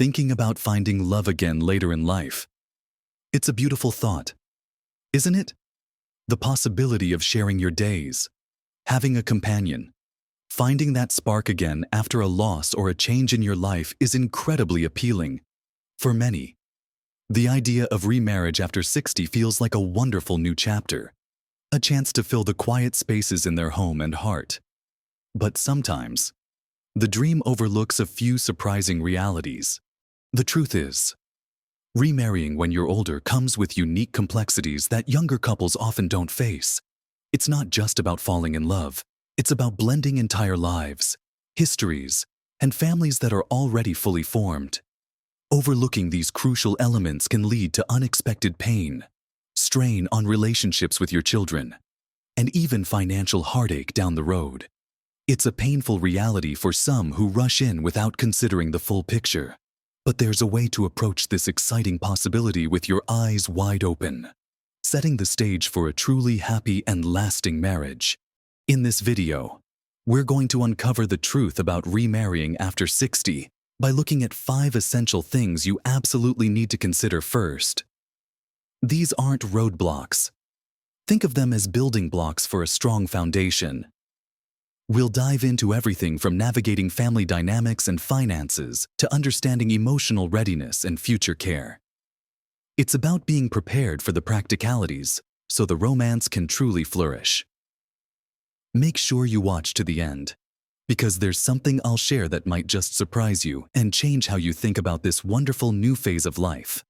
thinking about finding love again later in life? It's a beautiful thought, isn't it? The possibility of sharing your days, having a companion, finding that spark again after a loss or a change in your life is incredibly appealing. For many, the idea of remarriage after 60 feels like a wonderful new chapter, a chance to fill the quiet spaces in their home and heart. But sometimes, the dream overlooks a few surprising realities. The truth is, remarrying when you're older comes with unique complexities that younger couples often don't face. It's not just about falling in love. It's about blending entire lives, histories, and families that are already fully formed. Overlooking these crucial elements can lead to unexpected pain, strain on relationships with your children, and even financial heartache down the road. It's a painful reality for some who rush in without considering the full picture. But there's a way to approach this exciting possibility with your eyes wide open, setting the stage for a truly happy and lasting marriage. In this video, we're going to uncover the truth about remarrying after 60 by looking at 5 essential things you absolutely need to consider first. These aren't roadblocks. Think of them as building blocks for a strong foundation. We'll dive into everything from navigating family dynamics and finances to understanding emotional readiness and future care. It's about being prepared for the practicalities so the romance can truly flourish. Make sure you watch to the end, because there's something I'll share that might just surprise you and change how you think about this wonderful new phase of life.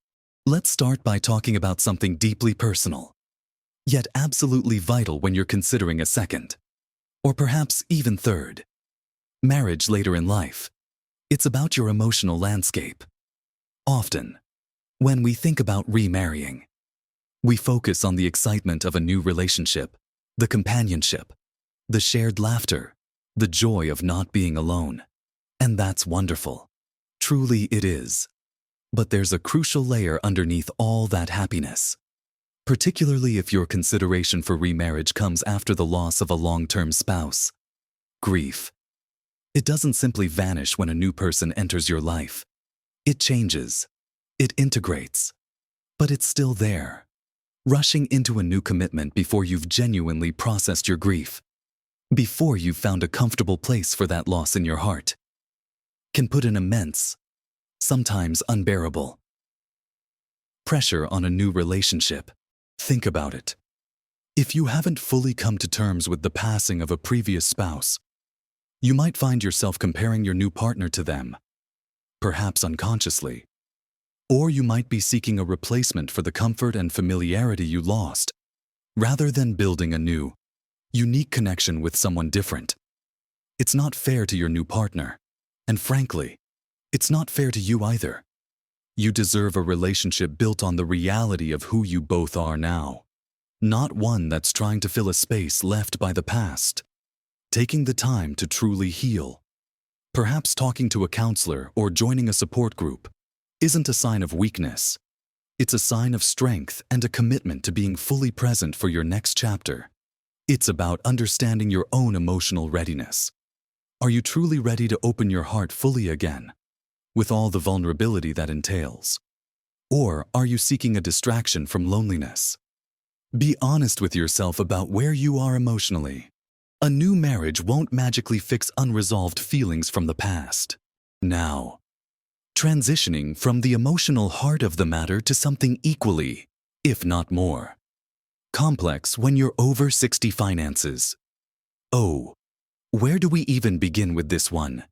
Let's start by talking about something deeply personal, yet absolutely vital when you're considering a second, or perhaps even third, marriage later in life. It's about your emotional landscape. Often, when we think about remarrying, we focus on the excitement of a new relationship, the companionship, the shared laughter, the joy of not being alone. And that's wonderful. Truly it is. But there's a crucial layer underneath all that happiness, particularly if your consideration for remarriage comes after the loss of a long-term spouse. Grief. It doesn't simply vanish when a new person enters your life. It changes. It integrates. But it's still there. Rushing into a new commitment before you've genuinely processed your grief, before you've found a comfortable place for that loss in your heart, can put an immense, sometimes unbearable, pressure on a new relationship. Think about it. If you haven't fully come to terms with the passing of a previous spouse, you might find yourself comparing your new partner to them, perhaps unconsciously. Or you might be seeking a replacement for the comfort and familiarity you lost, rather than building a new, unique connection with someone different. It's not fair to your new partner, and frankly, it's not fair to you either. You deserve a relationship built on the reality of who you both are now, not one that's trying to fill a space left by the past. Taking the time to truly heal, perhaps talking to a counselor or joining a support group, isn't a sign of weakness. It's a sign of strength and a commitment to being fully present for your next chapter. It's about understanding your own emotional readiness. Are you truly ready to open your heart fully again, with all the vulnerability that entails? Or are you seeking a distraction from loneliness? Be honest with yourself about where you are emotionally. A new marriage won't magically fix unresolved feelings from the past. Now, transitioning from the emotional heart of the matter to something equally, if not more, complex when you're over 60. Finances. Oh, where do we even begin with this one?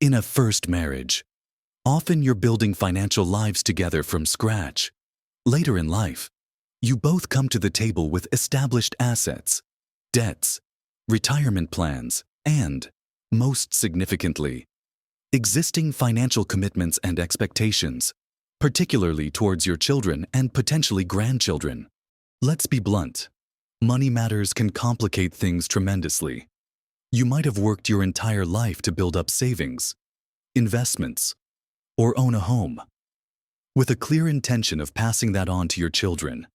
In a first marriage, often you're building financial lives together from scratch. Later in life, you both come to the table with established assets, debts, retirement plans, and, most significantly, existing financial commitments and expectations, particularly towards your children and potentially grandchildren. Let's be blunt. Money matters can complicate things tremendously. You might have worked your entire life to build up savings, investments, or own a home, with a clear intention of passing that on to your children.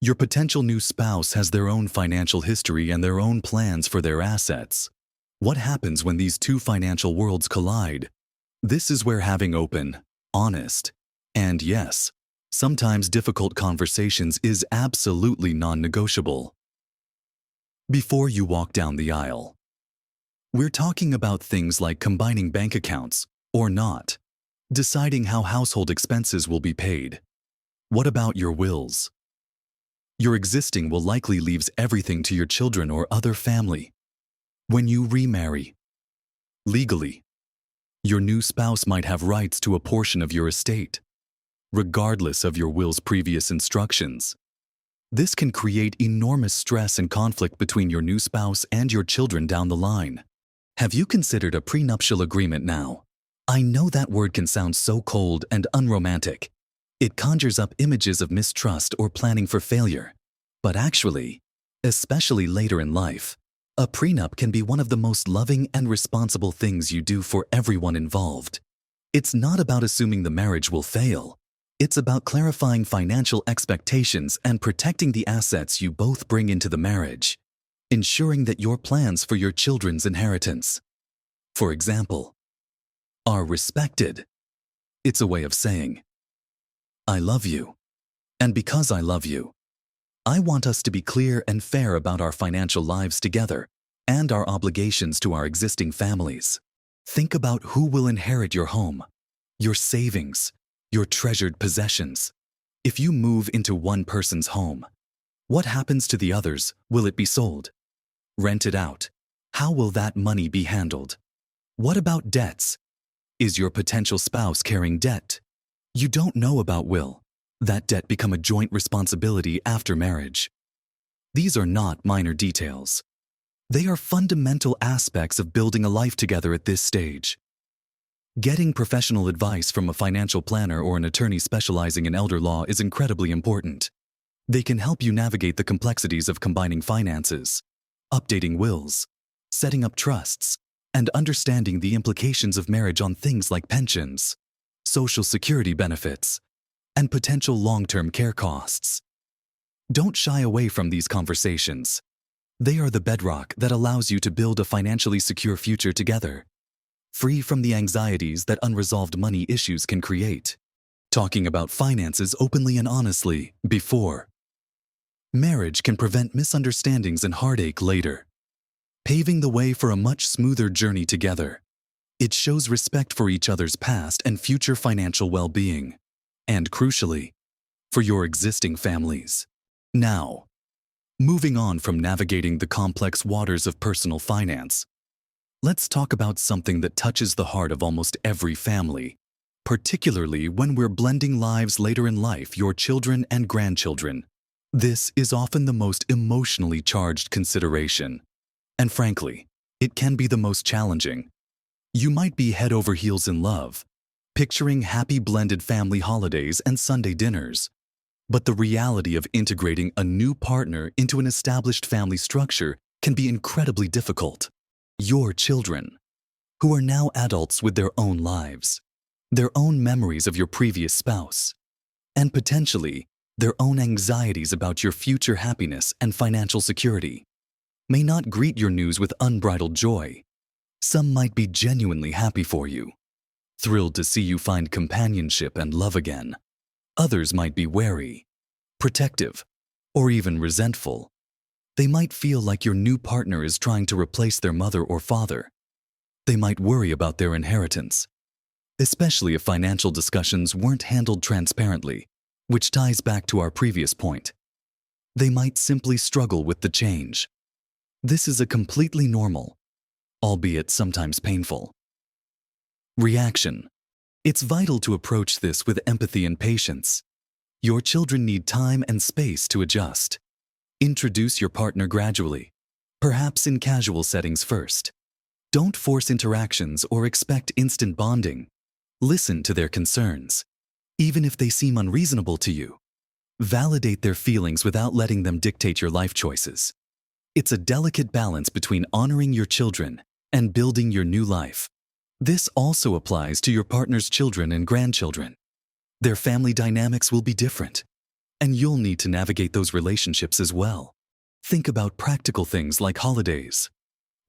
Your potential new spouse has their own financial history and their own plans for their assets. What happens when these two financial worlds collide? This is where having open, honest, and yes, sometimes difficult conversations is absolutely non-negotiable. Before you walk down the aisle, we're talking about things like combining bank accounts or not, deciding how household expenses will be paid. What about your wills? Your existing will likely leaves everything to your children or other family. When you remarry, legally, your new spouse might have rights to a portion of your estate, regardless of your will's previous instructions. This can create enormous stress and conflict between your new spouse and your children down the line. Have you considered a prenuptial agreement now? I know that word can sound so cold and unromantic. It conjures up images of mistrust or planning for failure. But actually, especially later in life, a prenup can be one of the most loving and responsible things you do for everyone involved. It's not about assuming the marriage will fail. It's about clarifying financial expectations and protecting the assets you both bring into the marriage, ensuring that your plans for your children's inheritance, for example, are respected. It's a way of saying, I love you, and because I love you, I want us to be clear and fair about our financial lives together and our obligations to our existing families. Think about who will inherit your home, your savings, your treasured possessions. If you move into one person's home, what happens to the others? Will it be sold? Rented out? How will that money be handled? What about debts? Is your potential spouse carrying debt? You don't know about will that debt become a joint responsibility after marriage. These are not minor details. They are fundamental aspects of building a life together at this stage. Getting professional advice from a financial planner or an attorney specializing in elder law is incredibly important. They can help you navigate the complexities of combining finances, updating wills, setting up trusts, and understanding the implications of marriage on things like pensions, social security benefits, and potential long-term care costs. Don't shy away from these conversations. They are the bedrock that allows you to build a financially secure future together, free from the anxieties that unresolved money issues can create. Talking about finances openly and honestly before marriage can prevent misunderstandings and heartache later, paving the way for a much smoother journey together. It shows respect for each other's past and future financial well-being, and crucially, for your existing families. Now, moving on from navigating the complex waters of personal finance, let's talk about something that touches the heart of almost every family, particularly when we're blending lives later in life, your children and grandchildren. This is often the most emotionally charged consideration, and frankly, it can be the most challenging. You might be head over heels in love, picturing happy blended family holidays and Sunday dinners, but the reality of integrating a new partner into an established family structure can be incredibly difficult. Your children, who are now adults with their own lives, their own memories of your previous spouse, and potentially their own anxieties about your future happiness and financial security, may not greet your news with unbridled joy. Some might be genuinely happy for you, thrilled to see you find companionship and love again. Others might be wary, protective, or even resentful. They might feel like your new partner is trying to replace their mother or father. They might worry about their inheritance, especially if financial discussions weren't handled transparently, which ties back to our previous point. They might simply struggle with the change. This is a completely normal, albeit sometimes painful, reaction. It's vital to approach this with empathy and patience. Your children need time and space to adjust. Introduce your partner gradually, perhaps in casual settings first. Don't force interactions or expect instant bonding. Listen to their concerns, even if they seem unreasonable to you. Validate their feelings without letting them dictate your life choices. It's a delicate balance between honoring your children and building your new life. This also applies to your partner's children and grandchildren. Their family dynamics will be different, and you'll need to navigate those relationships as well. Think about practical things like holidays,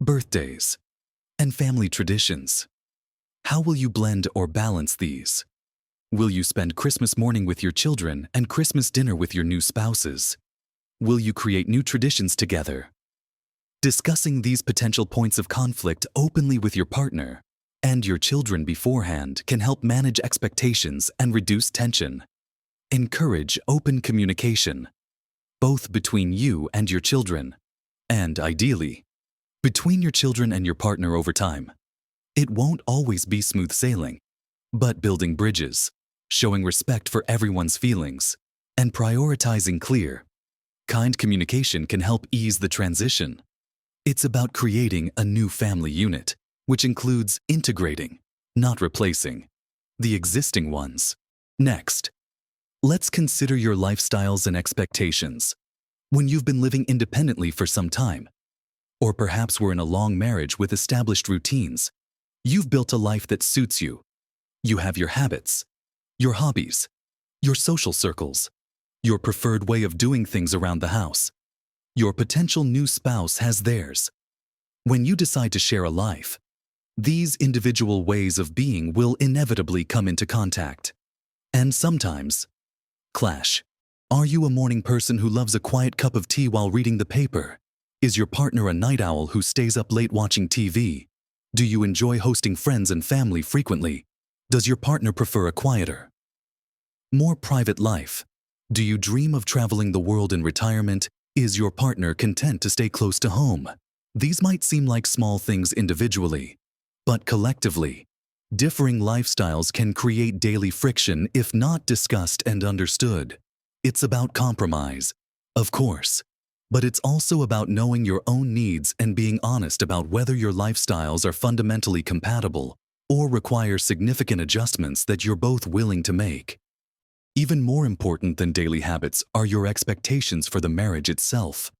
birthdays, and family traditions. How will you blend or balance these? Will you spend Christmas morning with your children and Christmas dinner with your new spouses? Will you create new traditions together? Discussing these potential points of conflict openly with your partner and your children beforehand can help manage expectations and reduce tension. Encourage open communication, both between you and your children, and ideally, between your children and your partner over time. It won't always be smooth sailing, but building bridges, showing respect for everyone's feelings, and prioritizing clear, kind communication can help ease the transition. It's about creating a new family unit, which includes integrating, not replacing, the existing ones. Next, let's consider your lifestyles and expectations. When you've been living independently for some time, or perhaps we're in a long marriage with established routines, you've built a life that suits you. You have your habits, your hobbies, your social circles, your preferred way of doing things around the house. Your potential new spouse has theirs. When you decide to share a life, these individual ways of being will inevitably come into contact. And sometimes, clash. Are you a morning person who loves a quiet cup of tea while reading the paper? Is your partner a night owl who stays up late watching TV? Do you enjoy hosting friends and family frequently? Does your partner prefer a quieter, more private life? Do you dream of traveling the world in retirement? Is your partner content to stay close to home? These might seem like small things individually, but collectively, differing lifestyles can create daily friction if not discussed and understood. It's about compromise, of course, but it's also about knowing your own needs and being honest about whether your lifestyles are fundamentally compatible or require significant adjustments that you're both willing to make. Even more important than daily habits are your expectations for the marriage itself.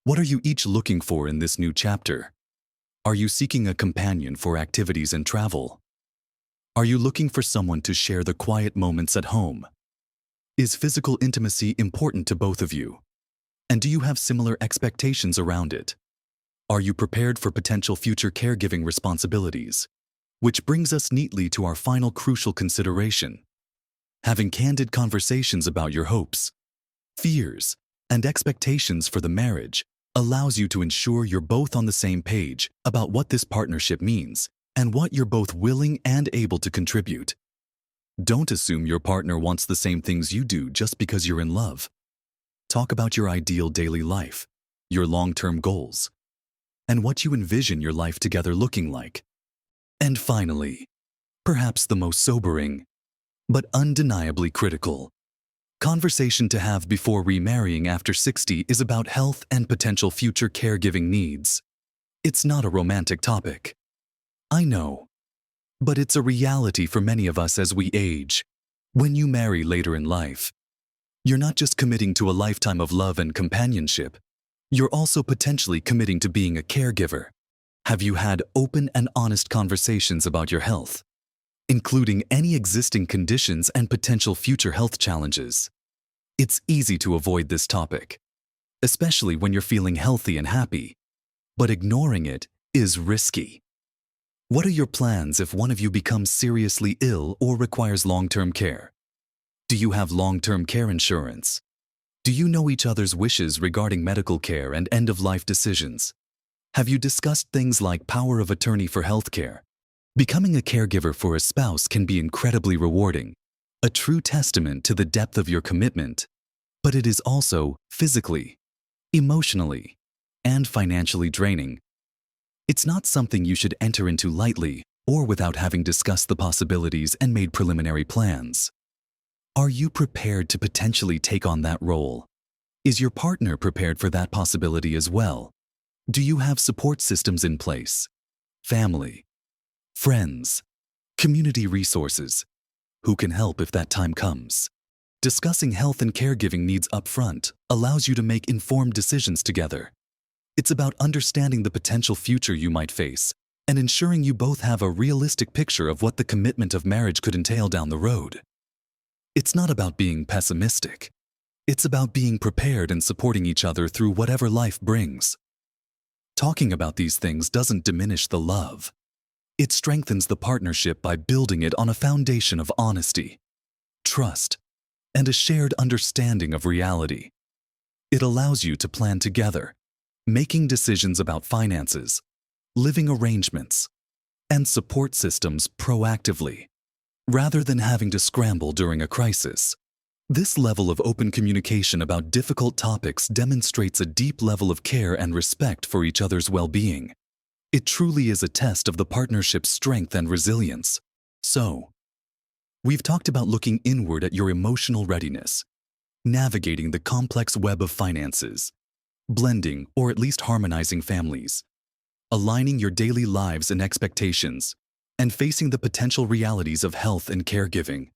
What are you each looking for in this new chapter? Are you seeking a companion for activities and travel? Are you looking for someone to share the quiet moments at home? Is physical intimacy important to both of you? And do you have similar expectations around it? Are you prepared for potential future caregiving responsibilities? Which brings us neatly to our final crucial consideration. Having candid conversations about your hopes, fears, and expectations for the marriage allows you to ensure you're both on the same page about what this partnership means and what you're both willing and able to contribute. Don't assume your partner wants the same things you do just because you're in love. Talk about your ideal daily life, your long-term goals, and what you envision your life together looking like. And finally, perhaps the most sobering, but undeniably critical, conversation to have before remarrying after 60 is about health and potential future caregiving needs. It's not a romantic topic, I know, but it's a reality for many of us as we age. When you marry later in life, you're not just committing to a lifetime of love and companionship, you're also potentially committing to being a caregiver. Have you had open and honest conversations about your health, including any existing conditions and potential future health challenges? It's easy to avoid this topic, especially when you're feeling healthy and happy, but ignoring it is risky. What are your plans if one of you becomes seriously ill or requires long-term care? Do you have long-term care insurance? Do you know each other's wishes regarding medical care and end-of-life decisions? Have you discussed things like power of attorney for healthcare? Becoming a caregiver for a spouse can be incredibly rewarding, a true testament to the depth of your commitment, but it is also physically, emotionally, and financially draining. It's not something you should enter into lightly or without having discussed the possibilities and made preliminary plans. Are you prepared to potentially take on that role? Is your partner prepared for that possibility as well? Do you have support systems in place? Family, friends, community resources? Who can help if that time comes? Discussing health and caregiving needs up front allows you to make informed decisions together. It's about understanding the potential future you might face and ensuring you both have a realistic picture of what the commitment of marriage could entail down the road. It's not about being pessimistic. It's about being prepared and supporting each other through whatever life brings. Talking about these things doesn't diminish the love. It strengthens the partnership by building it on a foundation of honesty, trust, and a shared understanding of reality. It allows you to plan together, making decisions about finances, living arrangements, and support systems proactively, rather than having to scramble during a crisis. This level of open communication about difficult topics demonstrates a deep level of care and respect for each other's well-being. It truly is a test of the partnership's strength and resilience. So, we've talked about looking inward at your emotional readiness, navigating the complex web of finances, blending or at least harmonizing families, aligning your daily lives and expectations, and facing the potential realities of health and caregiving.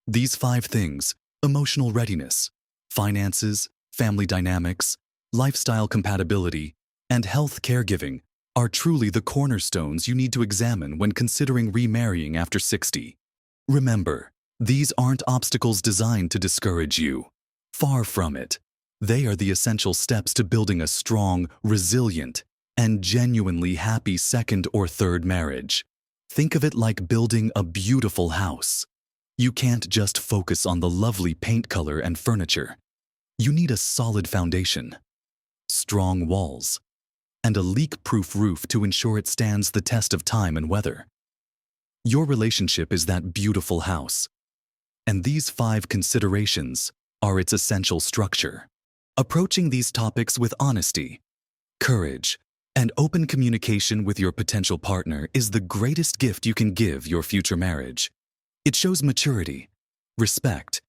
These 5 things, emotional readiness, finances, family dynamics, lifestyle compatibility, and health caregiving, are truly the cornerstones you need to examine when considering remarrying after 60. Remember, these aren't obstacles designed to discourage you. Far from it. They are the essential steps to building a strong, resilient, and genuinely happy second or third marriage. Think of it like building a beautiful house. You can't just focus on the lovely paint color and furniture. You need a solid foundation, strong walls, and a leak-proof roof to ensure it stands the test of time and weather. Your relationship is that beautiful house, and these 5 considerations are its essential structure. Approaching these topics with honesty, courage, and open communication with your potential partner is the greatest gift you can give your future marriage. It shows maturity, respect,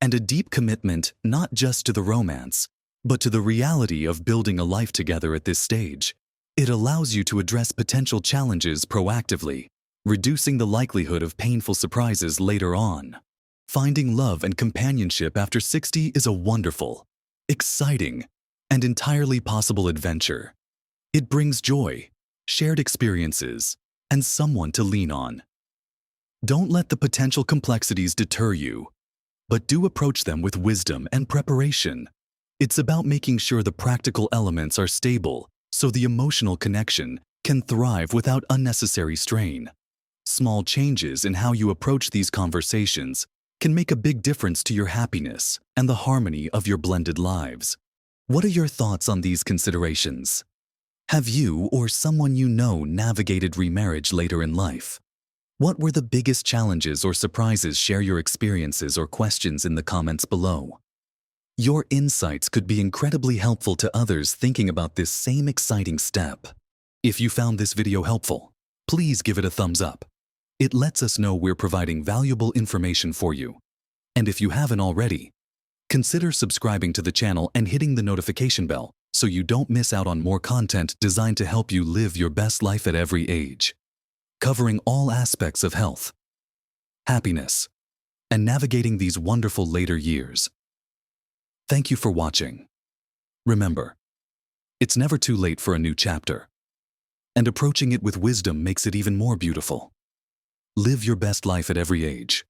and a deep commitment not just to the romance, but to the reality of building a life together at this stage. It allows you to address potential challenges proactively, reducing the likelihood of painful surprises later on. Finding love and companionship after 60 is a wonderful, exciting, and entirely possible adventure. It brings joy, shared experiences, and someone to lean on. Don't let the potential complexities deter you, but do approach them with wisdom and preparation. It's about making sure the practical elements are stable so the emotional connection can thrive without unnecessary strain. Small changes in how you approach these conversations can make a big difference to your happiness and the harmony of your blended lives. What are your thoughts on these considerations? Have you or someone you know navigated remarriage later in life? What were the biggest challenges or surprises? Share your experiences or questions in the comments below. Your insights could be incredibly helpful to others thinking about this same exciting step. If you found this video helpful, please give it a thumbs up. It lets us know we're providing valuable information for you. And if you haven't already, consider subscribing to the channel and hitting the notification bell so you don't miss out on more content designed to help you live your best life at every age, covering all aspects of health, happiness, and navigating these wonderful later years. Thank you for watching. Remember, it's never too late for a new chapter, and approaching it with wisdom makes it even more beautiful. Live your best life at every age.